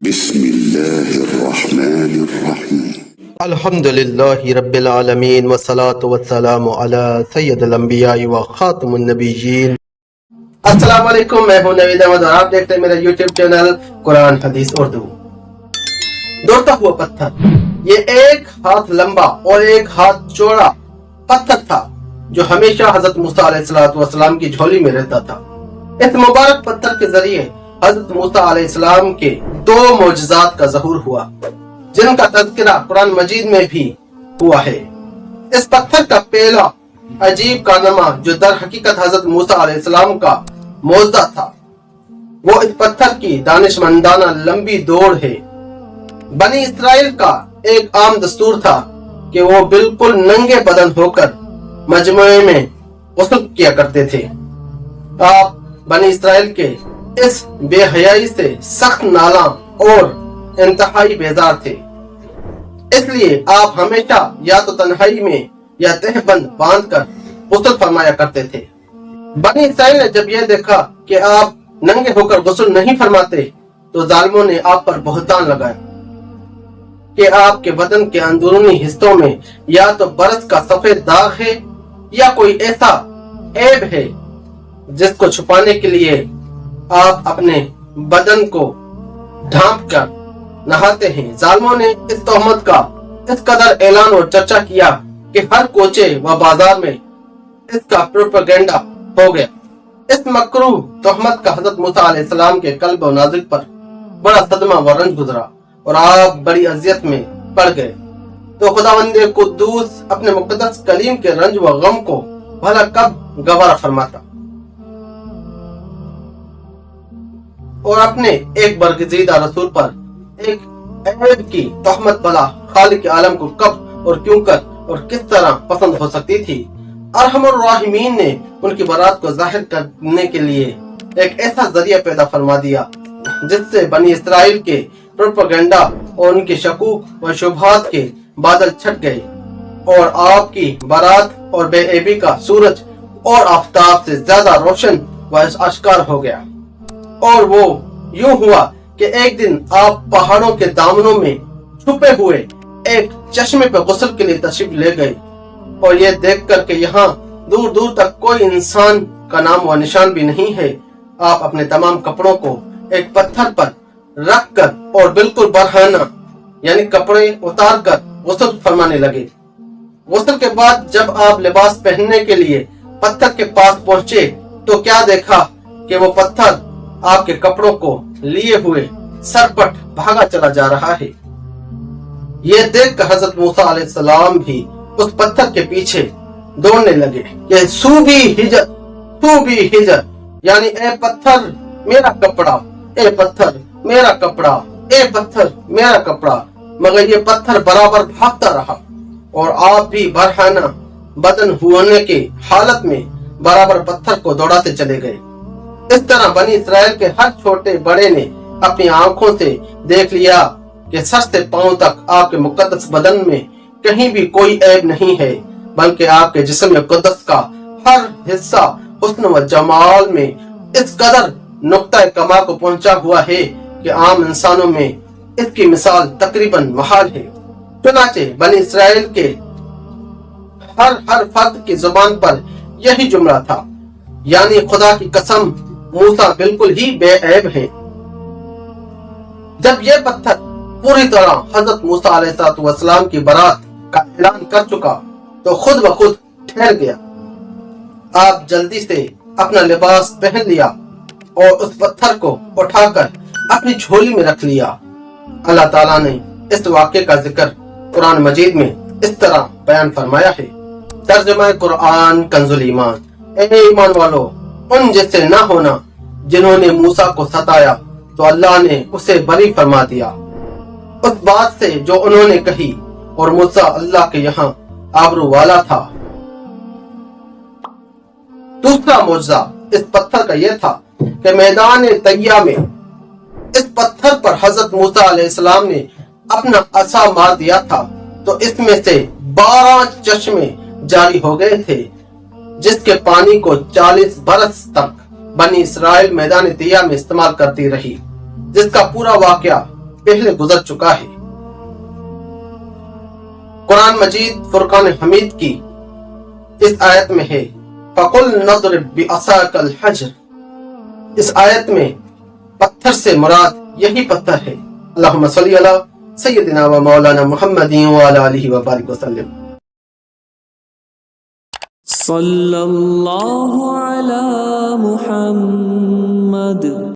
بسم الله الرحمن الرحيم الحمد لله رب العالمين والصلاة والسلام على سید الانبیاء و خاتم النبیین۔ السلام علیکم، میں ہوں نوید احمد اور آپ دیکھتے ہیں میرا یوٹیوب چینل قرآن حدیث اردو۔ دوڑتا ہوا پتھر، یہ ایک ہاتھ لمبا اور ایک ہاتھ چوڑا پتھر تھا جو ہمیشہ حضرت موسیٰ علیہ السلام کی جھولی میں رہتا تھا۔ اس مبارک پتھر کے ذریعے حضرت موسیٰ علیہ السلام کے دو معجزات کا ظہور ہوا جن کا تذکرہ قرآن مجید میں بھی ہوا ہے۔ اس پتھر کا پہلا عجیب کارنامہ جو در حقیقت حضرت موسیٰ علیہ السلام کا معجزہ تھا وہ اس پتھر کی دانشمندانہ لمبی دوڑ ہے۔ بنی اسرائیل کا ایک عام دستور تھا کہ وہ بالکل ننگے بدن ہو کر مجموعے میں غسل کیا کرتے تھے۔ آپ بنی اسرائیل کے اس بے حیائی سے سخت نالاں اور انتہائی بیزار تھے، اس لیے آپ ہمیشہ یا تو تنہائی میں یا تہ بند باندھ کر غسل فرمایا کرتے تھے۔ بنی اسرائیل نے جب یہ دیکھا کہ آپ ننگے ہو کر غسل نہیں فرماتے تو ظالموں نے آپ پر بہتان لگایا کہ آپ کے بدن کے اندرونی حصوں میں یا تو برس کا سفید داغ ہے یا کوئی ایسا عیب ہے جس کو چھپانے کے لیے آپ اپنے بدن کو ڈھانپ کر نہاتے ہیں۔ ظالموں نے اس تہمت کا اس قدر اعلان اور چرچا کیا کہ ہر کوچے و بازار میں اس کا پروپیگنڈا ہو گیا۔ اس مکروہ تہمت کا حضرت موسیٰ علیہ السلام کے قلب و نازک پر بڑا صدمہ و رنج گزرا اور آپ بڑی اذیت میں پڑ گئے۔ تو خداوند قدوس اپنے مقدس کلیم کے رنج و غم کو بھلا کب گوارا فرماتا اور اپنے ایک برگزیدہ رسول پر ایک عیب کی تہمت بلا خالق عالم کو کب اور کیوں کر اور کس طرح پسند ہو سکتی تھی۔ ارحم الراحمین نے ان کی برات کو ظاہر کرنے کے لیے ایک ایسا ذریعہ پیدا فرما دیا جس سے بنی اسرائیل کے پروپیگنڈا اور ان کے شکوک و شبہات کے بادل چھٹ گئے اور آپ کی برات اور بے عیبی کا سورج اور آفتاب سے زیادہ روشن و اشکار ہو گیا۔ اور وہ یوں ہوا کہ ایک دن آپ پہاڑوں کے دامنوں میں چھپے ہوئے ایک چشمے پہ غسل کے لیے تشریف لے گئے اور یہ دیکھ کر کہ یہاں دور دور تک کوئی انسان کا نام و نشان بھی نہیں ہے، آپ اپنے تمام کپڑوں کو ایک پتھر پر رکھ کر اور بالکل برہنہ یعنی کپڑے اتار کر غسل فرمانے لگے۔ غسل کے بعد جب آپ لباس پہننے کے لیے پتھر کے پاس پہنچے تو کیا دیکھا کہ وہ پتھر آپ کے کپڑوں کو لیے ہوئے سرپٹ بھاگا چلا جا رہا ہے۔ یہ دیکھ کر حضرت موسیٰ علیہ السلام بھی اس پتھر کے پیچھے دوڑنے لگے کہ سو بھی ہجر یعنی اے پتھر میرا کپڑا، اے پتھر میرا کپڑا، اے پتھر میرا کپڑا، مگر یہ پتھر برابر بھاگتا رہا اور آپ بھی برہنہ بدن ہونے کے حالت میں برابر پتھر کو دوڑاتے چلے گئے۔ اس طرح بنی اسرائیل کے ہر چھوٹے بڑے نے اپنی آنکھوں سے دیکھ لیا کہ سر سے پاؤں تک آپ کے مقدس بدن میں کہیں بھی کوئی عیب نہیں ہے، بلکہ آپ کے جسم مقدس کا ہر حصہ حسن و جمال میں اس قدر نقطہ کمال کو پہنچا ہوا ہے کہ عام انسانوں میں اس کی مثال تقریباً محال ہے۔ چنانچہ بنی اسرائیل کے ہر فرد کی زبان پر یہی جملہ تھا، یعنی خدا کی قسم موسیٰ بالکل ہی بے عیب ہیں۔ جب یہ پتھر پوری طرح حضرت موسیٰ علیہ السلام کی برات کا اعلان کر چکا تو خود بخود ٹھہر گیا۔ آپ جلدی سے اپنا لباس پہن لیا اور اس پتھر کو اٹھا کر اپنی جھولی میں رکھ لیا۔ اللہ تعالیٰ نے اس واقعے کا ذکر قرآن مجید میں اس طرح بیان فرمایا ہے۔ ترجمہ قرآن کنز الایمان۔ اے ایمان والو، ان جیسے نہ ہونا جنہوں نے موسیٰ کو ستایا تو اللہ نے اسے بری فرما دیا اس بات سے جو انہوں نے کہی، اور موسیٰ اللہ کے یہاں آبرو والا تھا۔ دوسرا معجزہ اس پتھر کا یہ تھا کہ میدان طیہ میں اس پتھر پر حضرت موسیٰ علیہ السلام نے اپنا عصا مار دیا تھا تو اس میں سے 12 چشمے جاری ہو گئے تھے جس کے پانی کو 40 برس تک بنی اسرائیل میدان طیہ میں استعمال کرتی رہی، جس کا پورا واقعہ پہلے گزر چکا ہے۔ قرآن مجید فرقان حمید کی اس آیت میں ہے فَقُلْ نَضْرِبْ بِعَصَاكَ الْحَجْرَ۔ اس آیت میں پتھر سے مراد یہی پتھر ہے۔ اللہم صلی علی سیدنا و مولانا محمد وعلی آلہ وبارک وسلم۔ صلی اللہ علی محمد